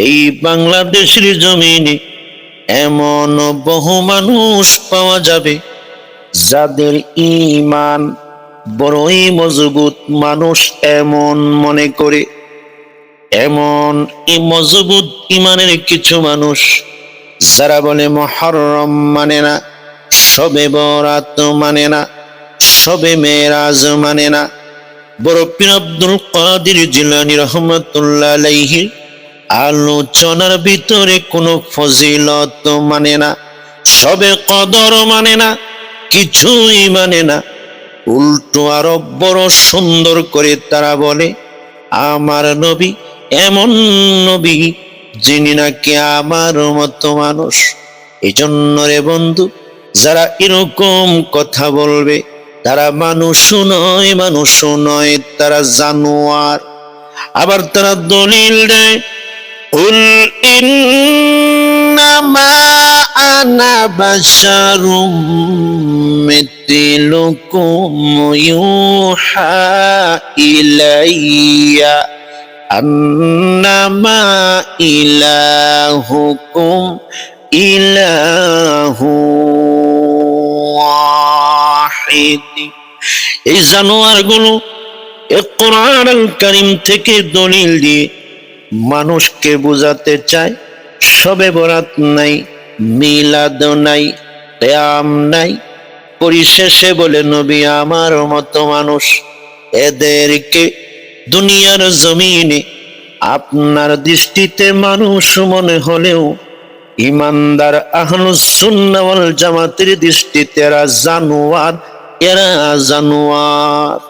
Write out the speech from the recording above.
এই বাংলাদেশের জমিনে এমন বহু মানুষ পাওয়া যাবে যাদের ঈমান বড়ই মজবুত। মানুষ এমন মনে করে, এমন মজবুত ঈমানের কিছু মানুষ যারা বলে মুহররম মানে না, শবে বরাত মানে না, শবে মেরাজ মানে না। বড় পীর আব্দুল কাদের জিলানী রাহমাতুল্লাহ আলাইহি আলোচনার ভিতরে কোনো ফজিলত মানে না, শবে কদর মানে না, কিছুই মানে না। উল্টো আরো বড় সুন্দর করে তারা বলে আমার নবী এমন নবী যিনি নাকি আমার মতো মানুষ। এই জন্য রে বন্ধু, যারা এরকম কথা বলবে তারা মানুষও নয়, মানুষও নয়, তারা জানোয়ার। আবার তারা দলিল দেয়, কুল ইন্নামা আনা বাশারুম মিথলুকুম ইউহা ইলাইয়া আন্নামা ইলাহুকুম ইলাহু ওয়াহিদ। এই জানোয়ারগুলো কোরআন আল কারীম থেকে দলিল দিয়ে মানুষকে বোঝাতে চায় শবে বরাত নাই, মিলাদ নাই, কিয়াম নাই, পরিশেষে বলে নবী আমার মতো মানুষ। এদেরকে দুনিয়ার জমিনে আপনার দৃষ্টিতে মানুষ মনে হলেও ইমানদার আহলুস সুন্নাহ ওয়াল জামাতের দৃষ্টিতে এরা জানোয়ার, এরা জানোয়ার।